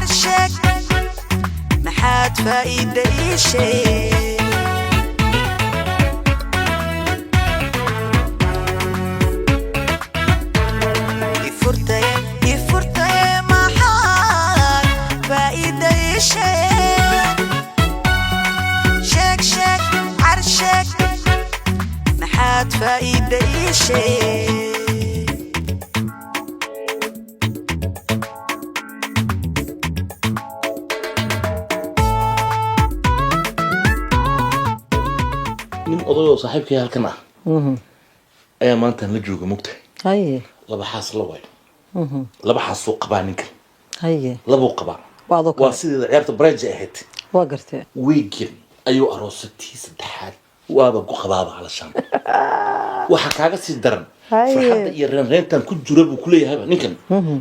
عرشك محاد فايدة شيء يفرتي محاد فايدة شيء شك عرشك محاد فايدة شيء odayo saaxiibkay halkan ah ayaa maanta la jooga mugtay haye laba xaas la way laba xaas oo qabaa ninkan haye laba qabaa waa sidii ciyaarta bridge ahayd waa gartay weekend ayuu aroosatay saddexaad waaba ku qabaaba halashan waxa kaaga sii daran farxadda iyo reentaan ku jira buu ku leeyahay ninkan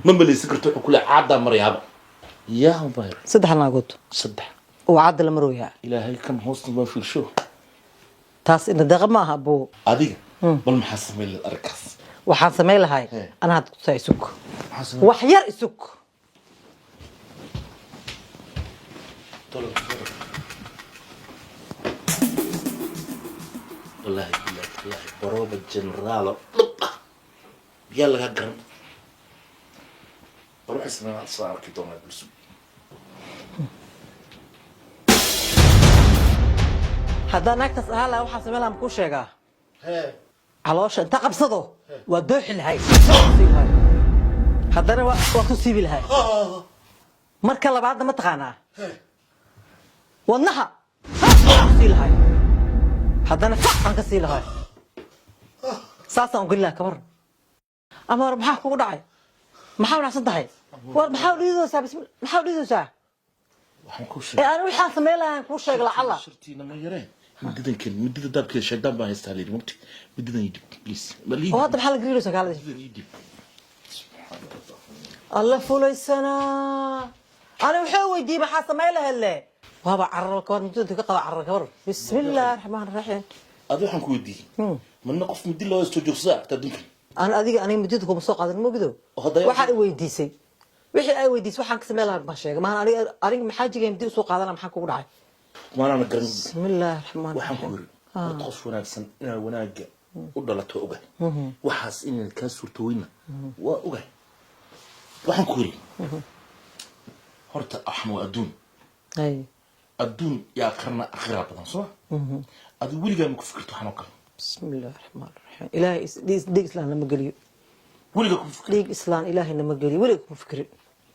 ma maleysan karto wuxuu ku leeyahay caada maryaaba yaa bayr saddex naagood saddex oo caada la marooyaa ilaahay kan hoosta ma fiirsho taas in daqiiqo ma aha buu adiga bal maxaa sameeyay arkaas waxaan sameey lahay ana had ku say sug wax yar isug والله بروبة جنرال يلا قرن بروح اسمع صار كده ما بلسو هذا نكتس هلا waxaa sameeyay ku sheega caloosha inta qabsado waa dooxi lahay hadana waa ku siibi lahay marka labaad ma taqaanaa wadnaha sii lahay hadana aan ka sii lahay saasan gilla kabar ama maxaa kugu dhacay maxaa wanaagsan tahay war maxaa dhiidoosaa bismillah maxaa dhiidoosaa waxaan ku sheegay aan waxaan sameeyay ku sheegay lacala shirtiina ma yareen مدة داب كده شدان بقى يستهلي ممكن مدة يدب بليز مليء هو هذا بحال قريلو سكالة يدب الله فولي سنة أنا وحوي دي بحاسة ما إله إلا وهذا عرّ الكوار مدة تقطع عرّ الكوار بسم الله الرحمن الرحيم أدو حنكو دي من نقف مدة لو يستوجب ساعة تدنك أنا مدتكم سوق هذا مو كده واحد ويديسي وحي أي ويديس وحن كسمع لها بمشي ما أنا محاجة مدة سوق هذا أنا محكو وراي ما أنا قرن بسم الله الرحمن الرحيم وحنكوري وتقص وناكسن وناجع ودلته أوجه وحاس إن الكسر توينا وأوجه وحنكوري هرت أحمو أدون أي أدون يا أخرنا أخرى بدن صح أدو ولي جاي مكفكرته حنوكل بسم الله الرحمن الرحيم إلهي ديك إسلام لما قلي ولي جاكم فكر ديك إسلام إلهي لما قلي ولي جاكم فكر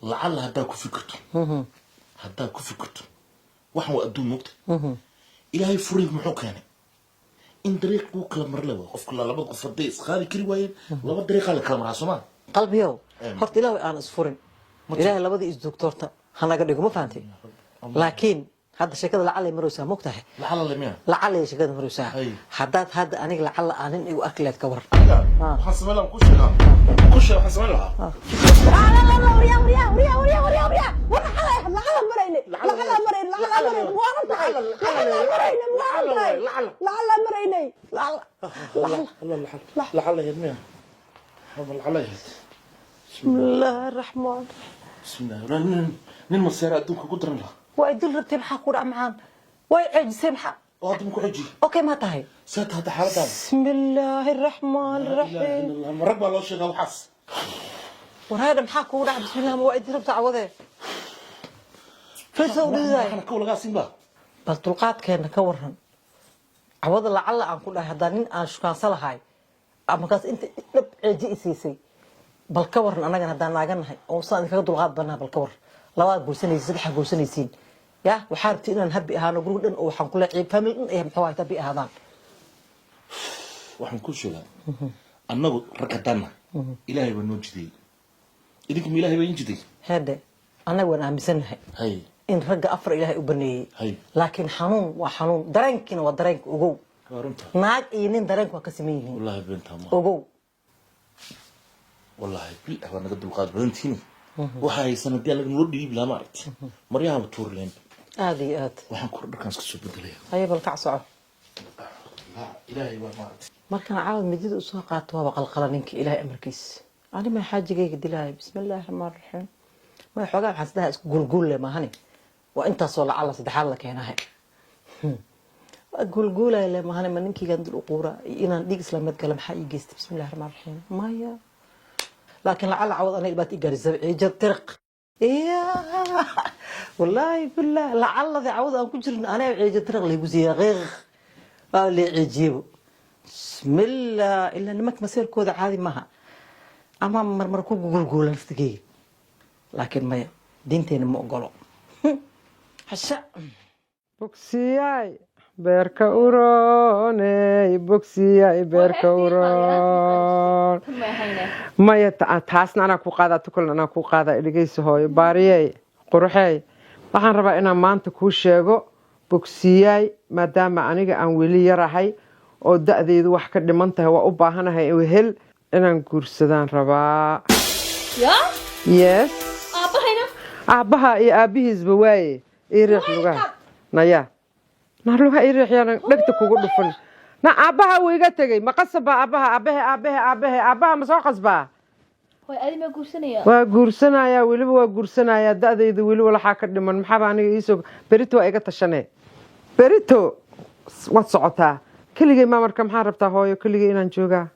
لعل هداكم فكرته هداكم فكرته وحنا أدون نقطة إلهي فريق محوك يعني إن طريق وكلا مرلبة قف كلا لبض قف الديس خالي كري وين لبض طريقة لكلام راسمان قلبي يو هرت إلهي أنا أسفرين إلهي لبضي إس دكتورتا هنا قد يقول ما فهمتي لكن هذا الشيء لعل مروسها مقتحي لعل اللي مين لعل شيء مروسها حدات هذا أنا لعل أنا وأكلت كبر حسب لهم كوشة حسب لها لا وريا لعل مريني لعل يا مين لعل بسم الله الرحمن بسم الله نين مسيرة أدونك قدرنا لها ويدل ربتي محاكور أمعان ويعج سمحة وهذا حجي أوكي ما تهي سات هذا حالة بسم الله الرحمن الرحيم مرقب الله شيء أو حس وهذا محاكور بسم الله ويدل ربتي عوضه فلسوا بزاي أنا كول قاسم بقى بل طلقات كأنه كورهن عوض لعل أن كل هذانين أن شكان صلهاي أما كاس أنت نبعدي سيسي بل كورهن أنا جن هذان لاجن هاي وصان كذا طلقات بنا بالكور لواد بوسني سدح بوسني سين يا وحارتي إن نهبي هذا نقول إن أو حنقول عيب فمن إن إيه محواي تبي هذان وحنقول شو لا أنا ركضنا إلهي بنوجدي إذكم إلهي بينجدي هذا أنا وأنا مسنه هاي إن رجع أفر إلهي أبني لكن حنون وحنون درنكين ودرنك وجو ناق إينين درنك وكسمين والله بنتها ما وجو والله بي أنا قد القاد بنتيني وحاي سنة دي لكن ودي بلا مارت مريها بتور لين هذه وحنكور كان سكسو بدليه هاي بالكعصة لا إلهي ما مارت ما كان عاود مديد أسواقات وبقى القلنك إلهي أمركيس أنا ما حاجة جاي قد بسم الله الرحمن الرحيم ما حقا حسدها اسكو قول ما هني وانت صول على صدحال لك هنا هاي قول ما هني ما نمكي قند القورة إن ديك إسلامات قال محي جست بسم الله الرحمن الرحيم ما هي لكن لعل عوض أنا يبات إيجار الزبع يجر ترق إيه والله بالله لعل ذي عوض أنا كنت أنا يجر ترق اللي يجوزي غير اللي يجيبه بسم الله إلا نمك مسير كود عادي معها أما مركو قول نفتقي لكن ما دينتين مقولو حشا بوكسياي beerka urooney bogsiyay beerka uroon maya taasna anaa ku qaadaa tukulna anaa ku qaadaa dhegeyso hooyo baariyey quruxey waxaan rabaa inaan maanta kuu sheego bogsiyay maadaama aniga aan weli yarahay oo da'deedu wax ka dhiman tahay waa u baahanahay hel inaan guursadaan rabaa yes aabbaha iyo aabbihiisba waaye ii riix lugaha naya نروح يريح يعني دقت كوغو دفن نا ابها ويغا تغي ما قصبا ابها ما سو قصبا way adi ma guursanaya waa guursanaya waliba waa guursanaya da'daydu wali wala xaa ka dhiman maxaa aniga iisoo berito iga tashanay berito wad socotaa kaligay ma marka maxaa rabtaa hooyo kaligay inaan joogaa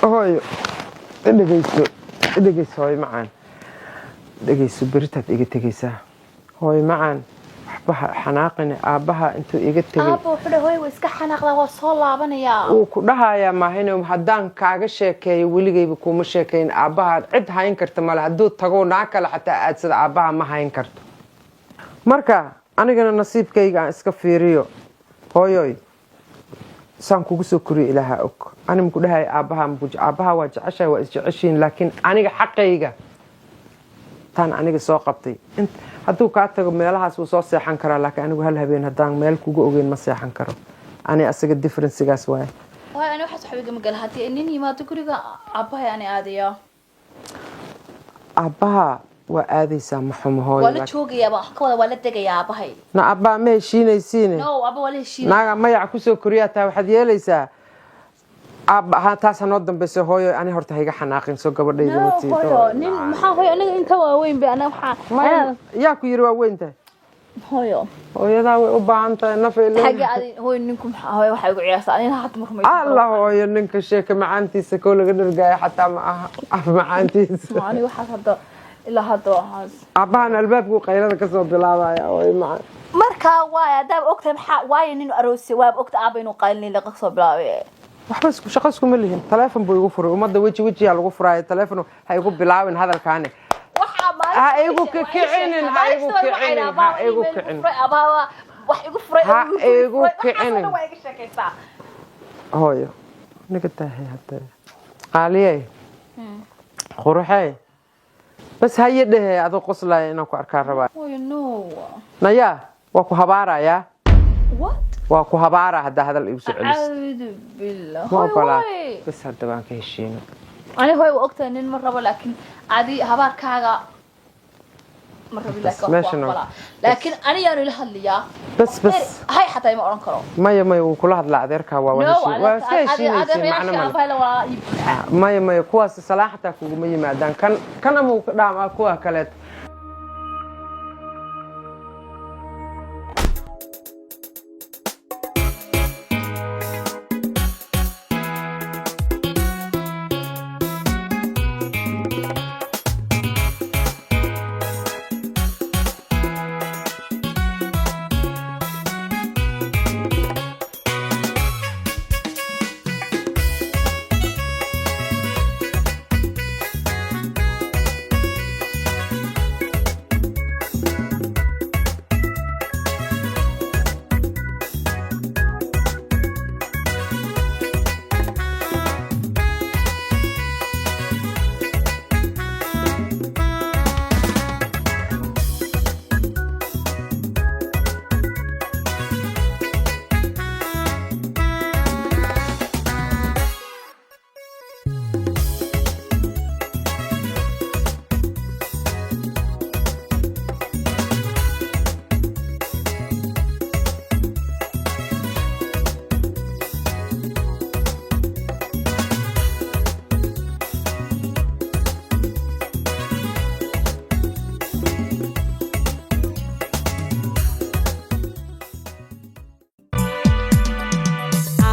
hooyo dhageyso hooyo macaan dhageyso beritaad iga tegaysaa hooyo macaan xanaaqina aabaha intuu iga tagay aabo wuxuu dhahay way iska xanaaqda waa soo laabanaya uu ku dhahayaa maahina hadaan kaaga sheekeeyo weligayba kuma sheekeyn aabaha cid hayn karta mala haduu tago naa kala xataa aadsada aabaha ma hayn karto marka anigana nasiibkayga aan iska fiiriyo hooyoy saan kugu soo koriyo ilaaha og anima ku dhahay aabaha waa jeceshahay waa isjeceshiin laakiin aniga xaqayga tan aniga soo qabtay hadduu kaa tago meelahaas wuu soo seexan karaa laakiin anigu hal habeen haddaan meel kugu ogeyn ma seexan karo ani asaga differencagaas waaye waay ani waxaas waxba gama gal haddii nin yimaado guriga aabbahay ani aadayaa aabbaha waa aadaysaa maxumo hooyo waa la joogayaaba ka wada waa la degayaa aabbahay na aabbaha ma heshiinaysiine no aabba waa la heshiinaya naaga mayac kusoo koriyaa taa waxaad yeelaysaa aabbaha taas hanoo dambayso hooyo ani horta hayga xanaaqin soo gabadhayda watiid hooyo nin maxaa hooyo aniga inta waaweyn ba ana waxaa yaa ku yiri waa weyn tahay hooyo hooyadaa way u baahan tahay nafay xagga adi hooyo ninku maxaa hooyo waxa ugu ciyaarsaa anina hadda markuu allah hooyo ninka sheeka macaantiisa koo laga dhargaayo xataa ma aha macaantiisa ani waxaas hadda ilaa hadda waxaas aabbahan albaabku qaylada kasoo bilaabaya hooyo macaan markaa waay haddaad ogtahay maxaa waayo nin aroosay waad ogta aabba inuu qaylin laga soo bilaabay waxba shaqo isku ma lihin telefoon buu igu furay umada wejiga lagu furaay telefoon ha igu bilaabin hadalkaani waxa ma igu kicinin ha igu kicinin wax igu furay waa iga sheekaysaa hooyo niga tahay hadda qaaliyay quruxay bas haye dhahe adoo qoslay inaan ku arkaa rabaa hooyo no naya waa ku habaaraya what waa ku habaara hadda hadal igu soo celis a'uudu billah hooyo bas hadda baan ka heshiino ani hooyo ogtaa nin mar rabo laakiin adi habaarkaaga mar rabo laakiin ani yaanu ila hadliyaa bas hay xataa ma oran karo maya wuu kula hadlaa adeerkaa waa iska heshiinaysa macna maya kuwaas salaaxataa kuguma yimaadaan kana muu ka dhaamaa kuwa kaleet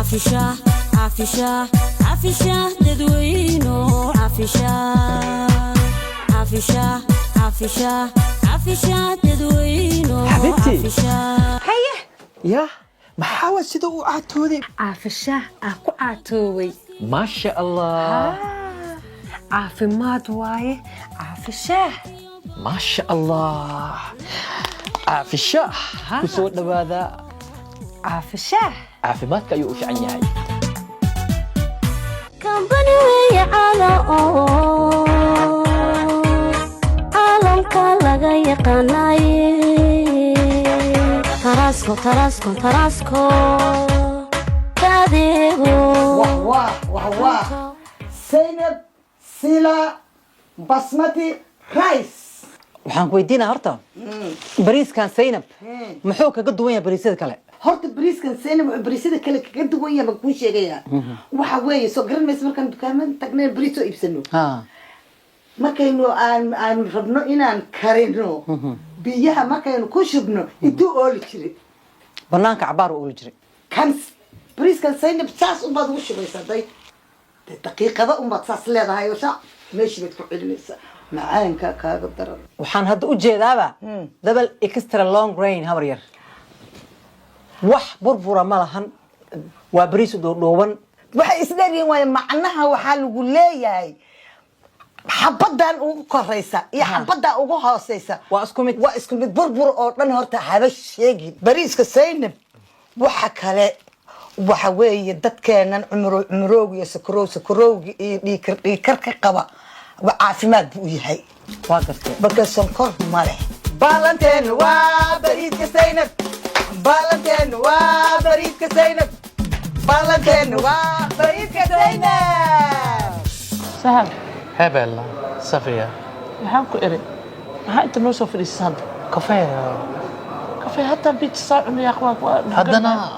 عافشة تدوينو عافشة تدوينو حبيبتي يا محاول سيدو عاتودي عافشة أكو عاتوي ما شاء الله عافمات واي عافشة ما شاء الله عافشة كسو دبادا عافشة عافماتك أيو فعني هاي كمبني ويا عالم كالغا يقناي تراسكو كاديهو واه زينب سيلا بسمتي رايس waxaan ku weydiinaa horta bariiskan Zainab muxuu kaga duwan yahay bariisyada kale horta bariiskan Zainab wuxuu bariisyada kale kaga duwan yahay ma kuu sheegaya waxa weeye soo garan mayso markaan dukaamada tagnay bariis oo iibsano markaynu aan rabno inaan karino biyaha markaynu ku shubno intuu ooli jiray banaanka cabaar u ooli jiray kan bariiskan Zainab saas u baad ugu shubaysaa daqiiqada u baad saas leedahay oo meeshii baad ku celinaysaa macaanka kaaga daran waxaan hadda u jeedaaba double extra long grain habar yar wax burbura ma lahan waa bariis dhuuban waxay isdheeriin waaye macnaha waxaa lagu leeyahay xabadan ugu koraysa iyo xabadan ugu hooseysa waa isku mid burbur oo dhan horta haba sheegin bariiska Zainab waxa kale waxa weeye dadkeenan cumrooga iyo sakarowga iyo dhiikar ka qaba caafimaad buu yahay waa gartay marka sonkor ma leh baalanteen waa bariiska Zainab baalanteen waa bariiska Zainab baalanteen waa bariiska Zainab سهل هبل صفية محاكو إري محا أنت نوصل في الإسهاد كافيه كافيه حتى البيت الصاع يا أخوان هذا أنا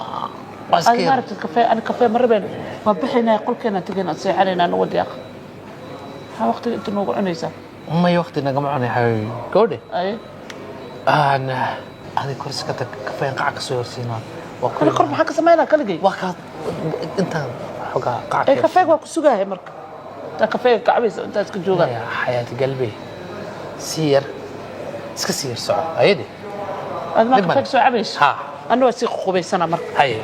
أنا عرفت الكافيه أنا كافيه مرة بين وبحنا يقول كنا تجينا تصيح علينا نود يا أخي ها وقت أنت نوقع عنيسة ما يوقت نجمعني حبيبي كودي أي أنا هذه كورس كتك كافيه قاعك سوير سينا كل قرب حق سمعنا كلجي وقت أنت حقا قاعك إيه كافيه وكسوجا هي مرك كافيه كعبيس أنت تسكجوجا يا حياة قلبي سير سير صعب أيدي أنا ما كافيه سوى عبيس ها أنا وسيخ خوبي سنة مرك هاي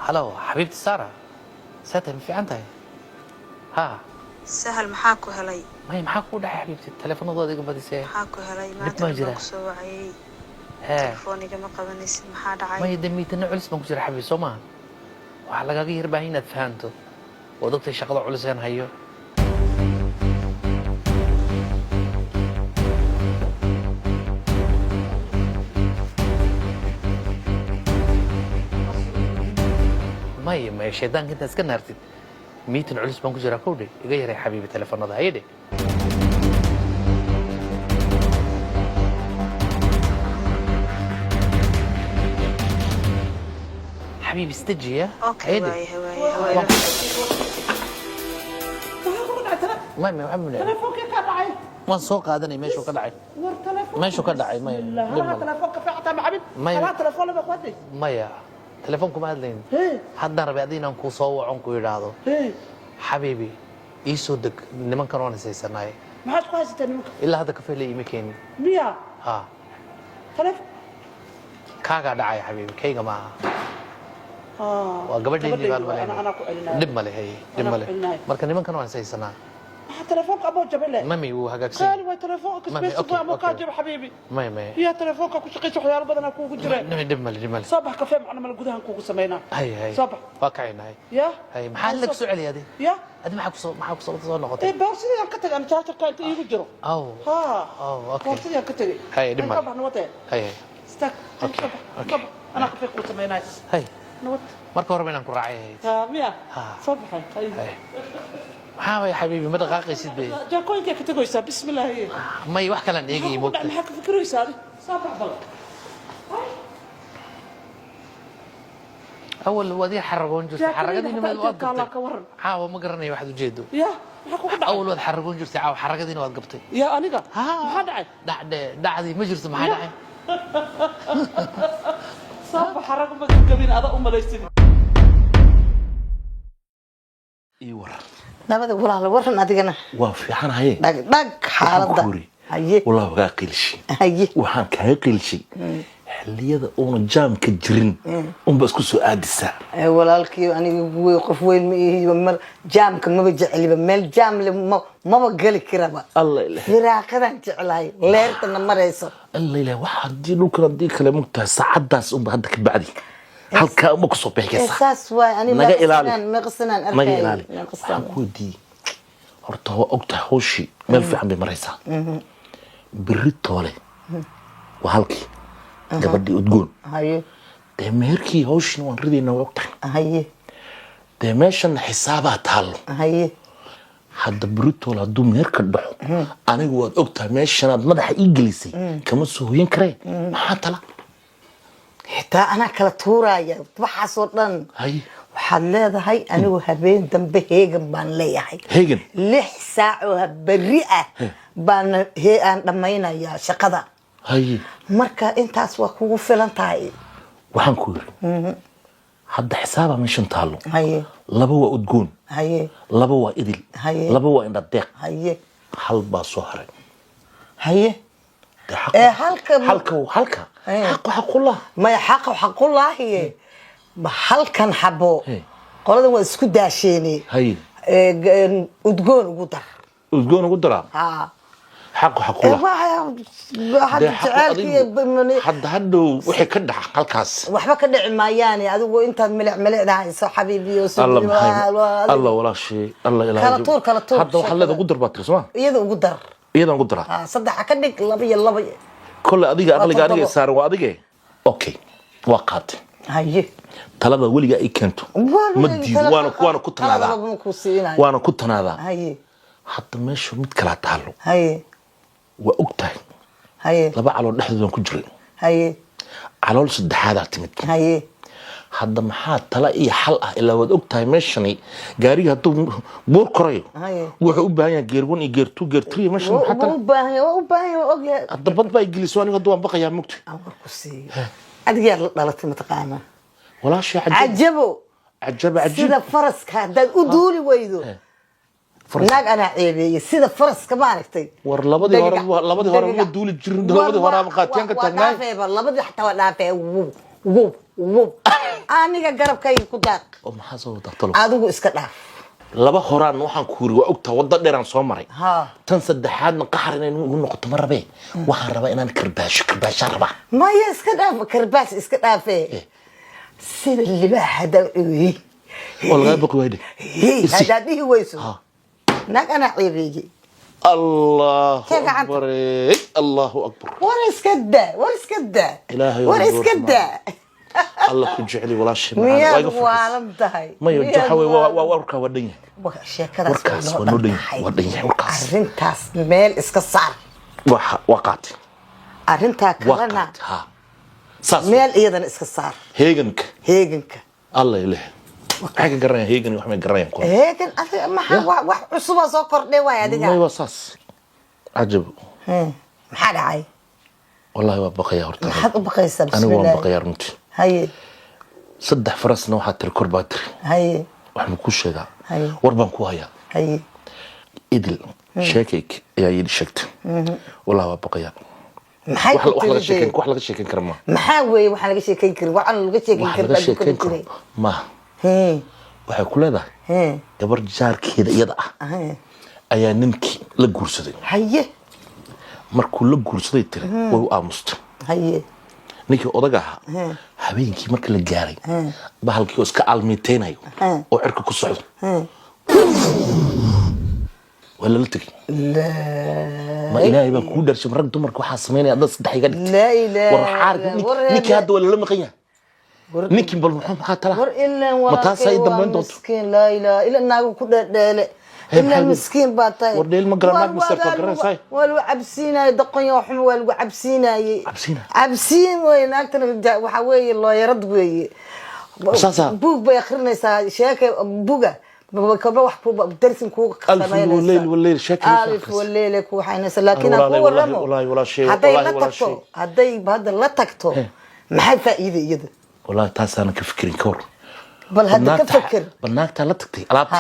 هلو حبيبتي سارة ساتر في عنتها ها سهل محاكو هلي ما هي محاكو ده حبيبتي التليفون ضايق بدي سي محاكو هلي ما تلفونك سوعي ها تلفوني ما قبنيس ما دعاي ما يدمي تنعلس ما كجرا حبيبي سوما waxa laga yirbahay inaad fahanto oo dadka shaqada culiseen hayo ما شيطان كنت اسكن نارتid ميتن culus baan ku jiraa kowdhay iga yaray xabiibi telefoonada hayde حبيبي استجي يا اوكي هواي ما محمد تلفونك كدعي ما سoo qaadanay meeshu ka dhacay war telefoon meeshu ka dhacay ma telefoonka fiicata macabid ma telefoon ba qadi maya telefoonku ma hadlayn hadda rabi adinaan ku soo wacon ku yiraahdo xabiibi ii soo deg nimankan waan isaysanay maxaad ku haysataa nimanka ilaa hadda kafee leeyay makeeni miya ha telefoon kaaga dhacay xabiibi kayga ma waa gabadheedii baan malay dib male hay dib male marka nimankan waan isaysanaa تليفونك ابو جبله مامي وهاجاكسي قال وي تليفونك سبيس ابو كاجب حبيبي مامي يا تليفونك ku shaqeyso waxyaalo badan ku jira دمل صباح كافيه معنا مال gudahan kugu sameeyna هي صباح واقعين هاي يا هي maxaa laga soo celiyaa يا adi maxaa ku soo noqotay boorsadii aan ka tagay aan charger-ka inta iigu jiro ها اوكي boorsadii aan ka tagay هي دمل صباح نوتay هي استك صباح انا كافيه ku sameeyna هي نوت marka hore inaan ku raacay ها ميا صباح هي maxaa way xabiibi ma dhaqaaqaysid bay jaakoyinka ka tagaysaa bismillaah may wax kale aan eegay moogta maxaa ka fikiraysaa صباح bal أول وادي حرقون جرت حرقتين ما الواد الله كورن عاو ما قرني واحد وجيدو يا maxaa ku dhacay أول واد حرقون جرت عاو حرقتين واد قبطي يا aniga maxaa dhacay دعدي ما جرت ما دعي صباح حرق ما قبين هذا ليستي إيوه nabada walaal waran adigana waa fiican haye dhag xaaladda haye walaa waga qilshi haye waxaan ka qilshi xilliyada oo jaamka jirin ba isku soo aadisa walaalkii aniga way qof weyn ma iyo mar jaamka ma jeceliba meel jaam le ma gali karaba allah ilaahay firaaqadan jecelahay leertana marayso allah ilaahay waxa dii kale mugtaa saacadaas hadda ka bacdi halka uma ku soo bixiyay saas way aniga naga ilaali ma qasnaan naga ilaali ku di horta waa ogta hooshi meel fiican bay maraysaa biri toole waa halkii gabadhii udgoon haye dee meherkii hooshina waan ridayna waa ogtahay haye dee meeshan xisaabaa taalo haye hadda biri toole hadduu meherka dhaxo anigu waad ogtahay meeshanaad madaxa ii gelisay kama soo hoyan karee maxaa tala xitaa anaa kala tuuraya waxaasoo dhan waxaad leedahay anigu habeen dambe heegan baan leeyahay heegan 6 saac oo berri ah baan aan dhammaynayaa shaqada haye marka intaas waa kugu filan tahay waxaan ku yiri hadda xisaaba meeshan taalo haye laba waa udgoon haye laba waa idil haye laba waa indha deeq haye hal baa soo haray haye halka xaqullah ma xaqullah ma halkan xabo qolada waa isku daasheenay haye udgoon ugu dar ha xaqullah hadda hadhow wixii ka dhaca halkaas waxba ka dhici maayaan adigu intaad milicdahay soo xabiibiyo Allah walaashay Allah ilaahay kala tuur hadda waxa la ugu darbaatay soo iyada ugu dar iyadan ugu daraa saddex ka dhig laba iyo laba كل أديك أغلق أديك صار وأديك أوكي وقعت هاي طلبة ولي أي كنتو مدي وأنا كنت هذا وأنا كنت هذا هاي حتى ماشي متكلع تعلو هاي وأقتها هاي لبع على النحل ذو كجري هاي على ولا صد هذا اعتمد هاي حد ما حد تلاقي حلقة إلا وأقتها ماشي جاري هتو بور كريو وحب بها جيرون يجيرتو جيرتري ماشي حتى وبها الضبط بقى يجلس وأنا قدوان بقى يا مكتي أمركسي أدير ضلت متقامة ولا شيء عجبه سيدا فرس كان أدولي ويدو naag ana ceebiyay sida faraska maaragtay war labadii hore ma duuli jirin labadii hore ma qaatiyaan ka taagnaa labadii xataa waa dhaafay wuu aniga garabkay ku daaq oo maxaa soo daqtalo adigu iska dhaaf laba horaan waxaan ku yiri waa ogta wada dheeraan soo maray tan saddexaadna qaxar inay ugu noqoto ma rabe waxaan rabaa inaan karbaasho rabaa maya iska dhaaf karbaas iska dhaafay sida libaaxa daawii والله بقى ويدي هذا دي ويسو ناك أنا عيبيجي الله أكبر الله أكبر ورس كده إلهي ورس كده الله كجعلي ولا شيء معنا وعلمتهاي ما يجحوي ووركا ودنيا وركاس ودنيا وركاس أرنتاس ميل إسكسار وقعت أرنتا كلنا ميل إيضا إسكسار هيجنك الله إله حاجة قرنية هيجن وحنا قرنية كون هيجن ما wax cusub soo kordhay way adiga ما يوصص عجب maxaa dhacay والله waa baqaya horta maxaad u baqaysaa bismillaah anigu waan baqaya runtii haye saddex farasna waxa tir korbaatri haye waxaan ku sheegaa war baan ku hayaa haye idil sheekayk ayaa yidhi sheegtay والله waa baqaya maxay wax laga sheekan karo ma maxaa weeye wax laga sheekan karo waxaan laga sheekan karo ma waxay ku leedahay gabar jaarkeeda iyada ah ayaa ninkii la guursaday haye markuu la guursaday tiri way u aamustay haye ninkii odaga ahaa habeenkii marka la gaaray bahalkii oo iska aalmiiteynayo oo cirka ku socdo ولا لا تجي لا ما إلهي بكون درش مرق دمر كوحة سميني أدرس صدق يقدر لا إله نيك هذا ولا لما قيا نيك بالمحمد حتى لا ور إلا ولا مسكين لا إله إلا ناقو كده لا إلا المسكين باطل ور ديل مقرناك مستر فقرن ساي ولو عبسينا دقيا وحنا ولو عبسين وين أكتر وحوي الله يرد وي بوك بيخرنا شاكة بوجا كبر واحد درسن كوك ألف والليل شكل ألف والليل كوك حينس لكن أقول رمو ولا شيء هدي بهذا لا تكتو ما حد فائدة يده والله تاس أنا كفكرين كور بل هذا كفكر بناك تلا تكتي ألعبتي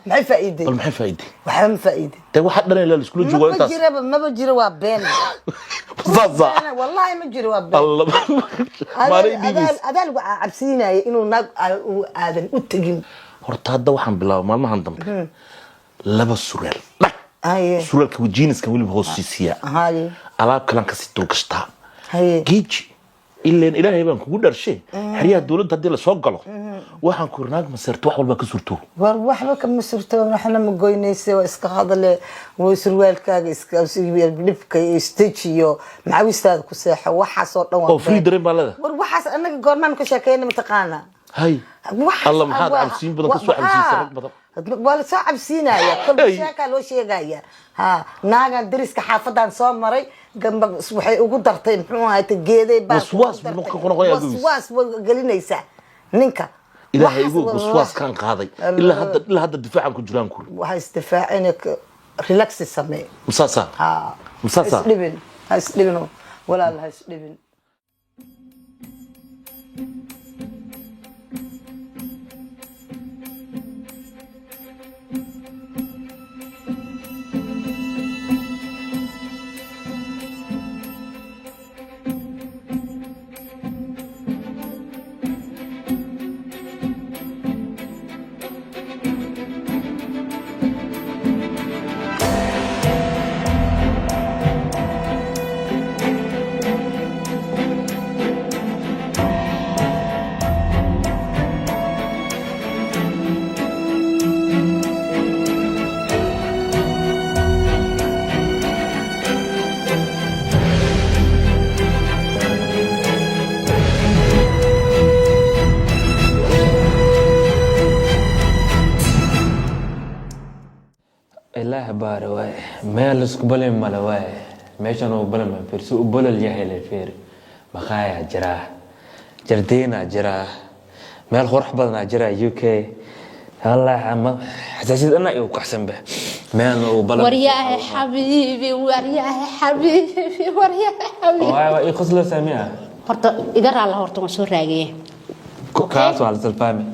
ما حد فائدة بل ما حد فائدة وحم فائدة ده واحد لنا اللي السكول جوا تاس ما بجري وابين صح والله ما بجري وابين الله ما ريدي بس هذا عبسينا إنه ناق هذا التجيم horta hadda waxaan bilaabay maalmahan dambe laba sureel suraalka wajiiniska weliba hoostiisiya alaab kalan ka sii dulgashtaa geeji ileen ilaahay baan kugu dharshe xeryaha dowladda haddii lasoo galo waxaan ku rinaag maseerto wax walba ka surto war waxba kama surto waxna ma goynaysa waa iska hadale way surwaalkaaga iska dhibka iyo stage iyo macawistaada ku seexo waxaasoo dhan waa free dareen baa leedahay war waxaas anaga goormaan ka sheekayna mataqaana هاي الله محاد عبسين بدك تسوي عبسين سرق بدك ولا سو عبسينا يا كل شيء لو شيغايا ها ناغا دريسك حافدان سو مري جنب waxay ugu dartay muxuu ahayd geeday baa waswaas galinaysa ninka ilaahay igu waswaas kan qaaday ilaa hadda difaacan ku jiraan ku waxa istifaacinka relax samee مساسا ها مساسا اسدبن ولا لا اسدبن الله بارواي ما لسكبل ملواي ماشان وبل ما فيرس وبل الجهل فير بخايا جراه جردينا جراه مال خرح بدنا جرا UK الله عم حسيت انا يو كحسن به ما وبل ورياه حبيبي ورياه حبيبي ورياه حبيبي واي خصله ساميه horta iga raala horta waan soo raagay kaas waa la salfaami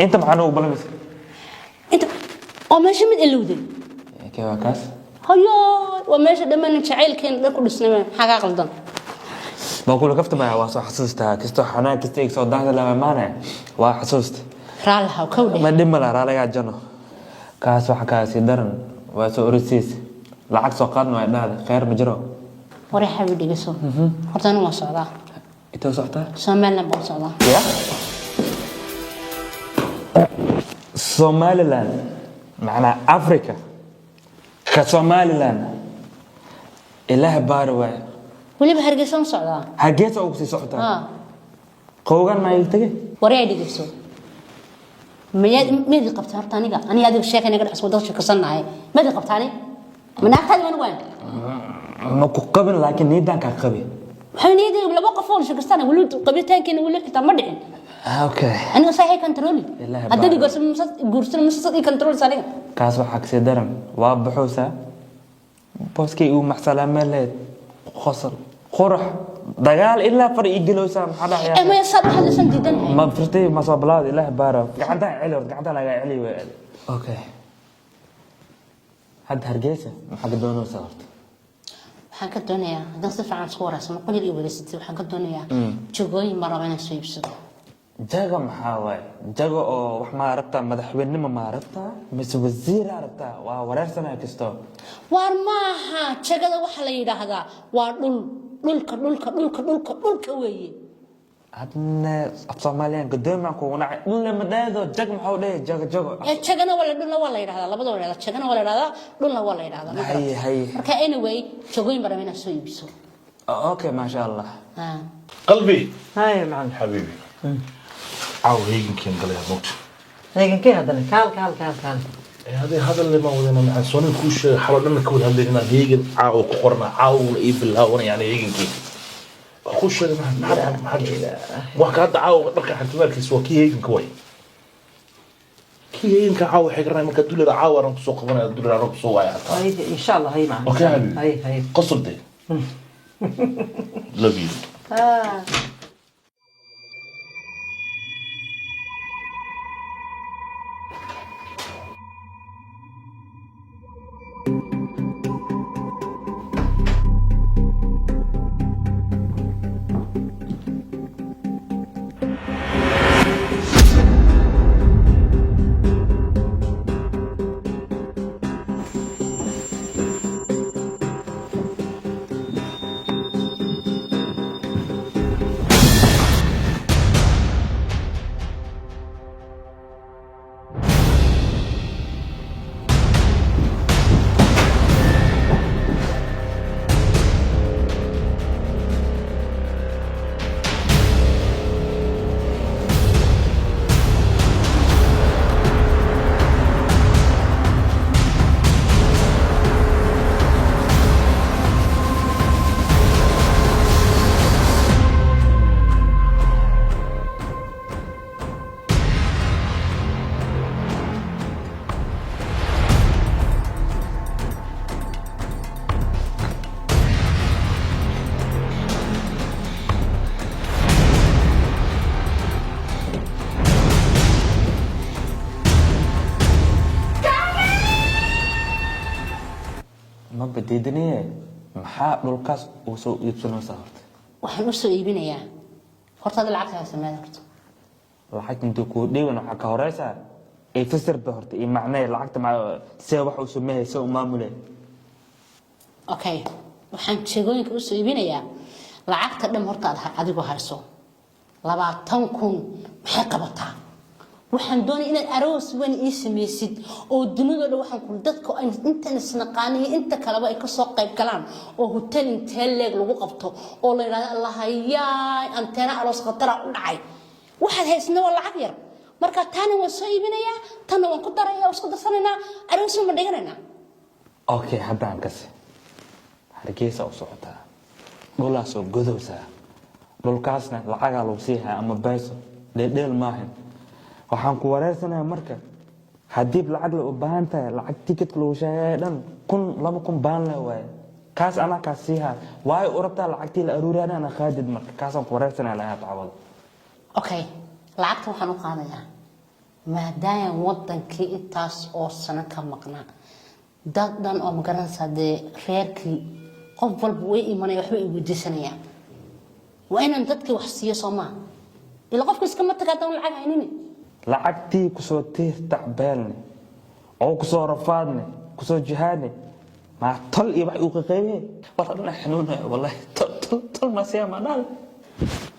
inta maxaan ugu balmis inta oo meesha mid ilowday كيف كاس؟ هيا وماشي دائما نشعل كين لكو دسنا حاجة غلطان. بقول لك افتح معي واصل حسوستها كستو حناك كستيك صوت ده لما مانع وحسوست. رالها وكودي. ما دم لا رالها قاعد جنو. كاس وحكاس يدرن واسو رسيس العكس وقادنا هذا خير مجرو. وري حبيبي قصو. هرتنا ما صعدا. انت صعدا؟ سومالنا بول صعدا. يا. سوماليلاند معنا افريكا. كسوماليلاند إله بارواي ولي بهرجسون صعدا هرجس أو كسي صعدا قوغان ما يلتقي وريدي قصو ماذا قبتها تاني قا أنا هذا الشيء أنا قد أسود دوش كسرنا هاي ماذا قبتاني من أكثر من وين ما قبل لكن نيدان كقبل حنيدي ولا وقفون شو كسرنا ولد قبل تاني ولا كتاب مدعين أوكي أنا صحيح كنترولي هذا اللي قرص مسد كنترول سالين كاس وحق سدرم وابحوسه بوسكي ومحسلة ملت خسر خرح دجال إلا فريق جلوسه محدا يا ما يصاب هذا سن جدا ما فرتي ما صاب بلاد إله بارا قعدها علي قعدها لا علي أوكي هاد هرجيسه حق دونه صارت حق الدنيا هذا صفة عن صورة اسمه قل لي ولستي وحق الدنيا جوي مرة بين السيبس jaga maxaa waaye jaga oo wax maa rabtaa madaxweynenimo maa rabtaa mise wasiiraa rabtaa waa wareersanaa kasto war maaha jagada waxa la yidhaahdaa waa dhulka weeye adna af Soomaaliyan gadoomaan ku nacay dhulna madaado jag maxaa u dhahay jago jagana wala dhulna waa la yidhaahdaa labada waa la yidhaahdaa jagana waa la yidhaahdaa dhulna waa la yidhaahdaa hay marka anyway jagooyin badan inaa soo iibiso okay ma sha Allah qalbi هاي معنا حبيبي عاو هيجنكين قال يا موت هيجنكين هذا كال هذا اللي ما ودنا مع سوني كوش حاولنا نكون هذين هيجن عاو كقرنا عاو إيبل هون يعني هيجنكين خوش ما حد واحد هذا عاو بركة حتى كيس وكي هيجن كوي كي هيجن كعاو حجرنا ما كدول عاو رنق سوق وانا دول رنق سوق يعني إن شاء الله هي معنا أوكي حبيبي هي قصر دي love you بديدني maxaa dhulkaas uu soo iibsanaysaa horta waxaan u soo iibinayaa horta lacagta sameeyay horta lacag inta ku dhiiban waxa ka horeysa ay fasir ba horta ee macnaa lacagta ma see wax uu sameeyay oo maamulay okay waxaan sheegooyinka u soo iibinayaa lacagta dham horta adigu hayso 20,000 maxay qabataa waxaan doonay inaad aroos weyn ii sameeysid oo dunida waxaan ku dadka inta isnaqaaniyo inta kale ay ka soo qayb galaan oo hotel intee leeg lagu qabto oo la yiraahdo Allah yaay anteena aroos khatar u dhacay waxaad haysnaa waa lacag yar marka taana waan soo iibinayaa tan waan ku darayaa isku darsanayna aroos ma dhiganayna okay haddaan kasi hargeysa u socotaa dhulaas oo godowsa dhulkaasna lacaga lagu siihaa ama bayso dheel maahan waxaan ku wareersanayaa marka hadii lacag la u baahan tahay lacag ticket loo sheegay dhan 2,000 baan la waay kaas ana ka siiha way u rabtaa lacagtii la aruurana ana qaadid marka kaas aan ku wareersanayaa la taawado okay lacagta waxaan u qaadayaa maadaama wadankii intaas oo sano ka maqnaa dad dhan oo magaranaysa reerkii qof walba way imanay waxba igu disanaya waa inaan dadkii wax siiyo Soomaa ila qofka iska ma tagaadan lacag aynini lacagtii ku soo tiirta beelne oo ku soo rafaadne ku soo jihaadne ma tol iyo wax uu qeybay wallahi xanuun wallahi tol ma siya ma dal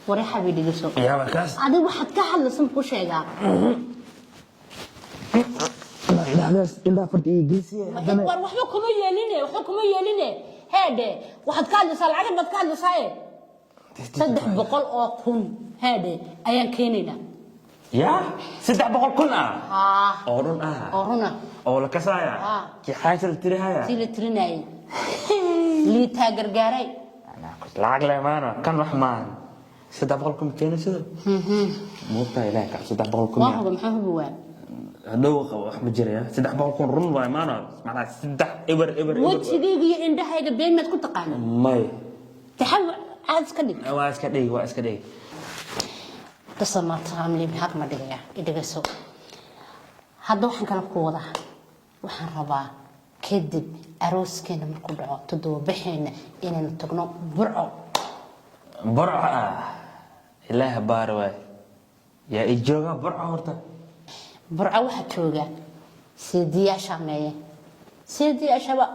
wari xabiibi diso ya markaas adigu waxaad ka hadlaysan ku sheegaa ilaa farti geesiye hadana waxba kuma yeeline heede waxaad ka hadlaysaa lacag baad ka hadlaysaa 300,000 heede ayaan keenaynaa يا 700,000 أورون أورونا أو لكسايا كي حاجة التريها تريناي لي تاجر جاري أنا كنت العقل ما أنا كان رحمن 700,000 كينو شو مو بتاعي لا كان 700,000 ما هو محمد هو هدوق أحمد جريا 700,000 رن واي ما أنا معناه 6 إبر وتشيجي عندها هيك بين ما تكون تقانا ماي تحول عايز كدي واز كدي بس ما تعملي بحق ما دقيقة إدقسو هذا وحن كلا قوضة وحن ربا كدب أروس كنا مركوب تدو بحين إن نتقنو برعو إله باروي يا إيجوغا برعة هورتا برعة واحد جوجا سيدي شامية سيدي شباب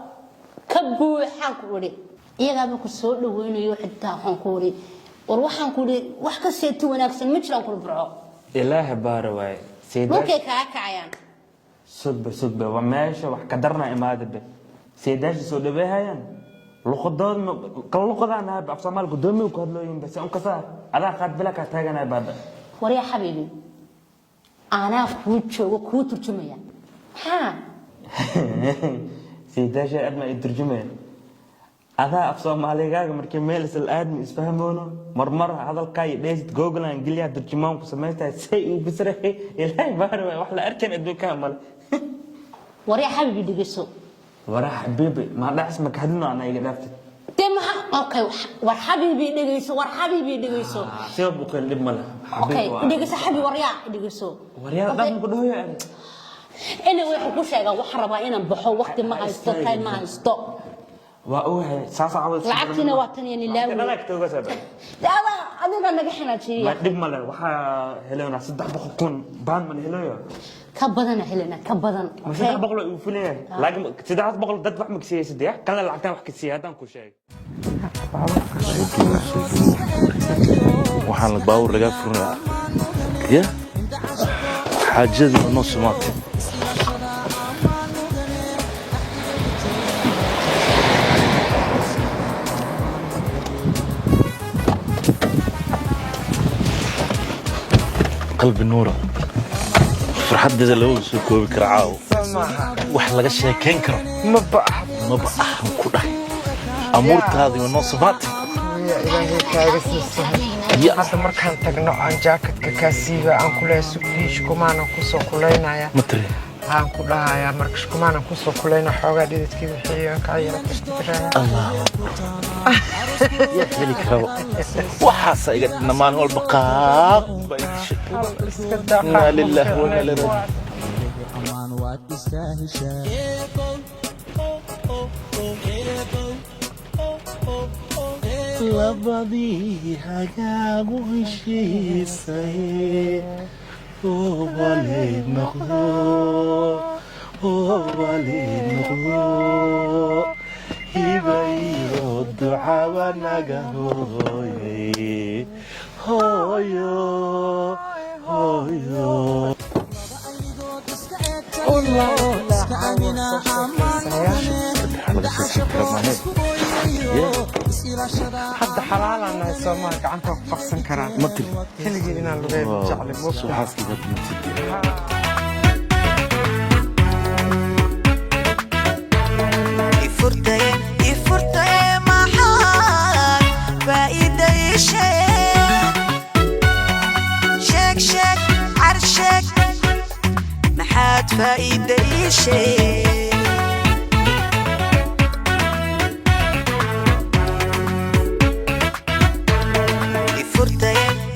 كبو حنكوري إيجا بكسور لوين يوحد تا حنكوري وروح حنكوري وحكا سيتو وناكسن مجرى كل برعة إله بارواي سيداش ممكن كعكعيان صدبة وماشي وحكدرنا إمادة به سيداش سود بها يعني لقدام كل لقدام أنا بأفصامال قدامي وكهلوين بس أنك صار أنا خد بلك أتاجنا بعد وريا حبيبي أنا كوتشو وكوتر جميع ها سيداش أدنى الترجمة هذا أفصامالي جاك مركي ميلس الآدم يسفهمونه مرمر هذا الكاي ليش جوجل إنجليزي ترجمان وسميتها سيء وبسره إلهي بارو وحلا أركن أدو كامل وريا حبيبي دقيسو ورا حبيبي ما ده اسمك هدنا أنا يقدرت تمها أوكي ور حبيبي دقيسو ور حبيبي دقيسو سيب بكل لملا أوكي دقيسو حبيبي وريا دقيسو وريا ده مقدوه يعني أنا وين شيء وحربا أنا بحو وقت ما هيستو كان ما هيستو وأوه ساسا عاوز لعبتنا وقتني لله أنا كتوجا سبب لا أنا نجحنا شيء ما دب ملا وح هلونا صدق بخون بان من هلويا كبدنا هلنا كبدنا مش ده بقول يفليه لكن صدق بقول ضد فحمك سياسي صدق كان لعبتنا وحكي سياسي هذا كل شيء waxaan la baawur laga furnaa ya xaajadii noo sumaatay qalbi nuura farxadda lagu soo koobi karo caaw wax laga sheekayn karo ma baax ku dhahay amuurtaadii noo sumaatay إلهي كارثة هذا مركان تجنو عن جاكت ككاسيبة عن كل سكريش كمان كوسو كلنا يا متري عن كلها يا مركش كمان كوسو كلنا حاجة دي كذا حياة كعيرة تشتري الله يا هلي كرو وحاسة يقعد نمان هو البقاء إنا لله وإنا إليه labadii hagaagu heshiisay oo wali noqdo hibayo ducaba naga hooyay hooyo حد حلال أنا سامعك عنك قصن كران مطلع كل جينا لغير جعل سبحان كذا بنتي يفرتي محال فايدة شك عرشك محاد فايدة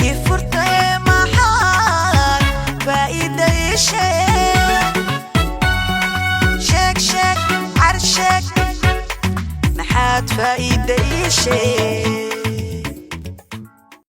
يفرتي محال فايدة شك عرشك محاد فايدة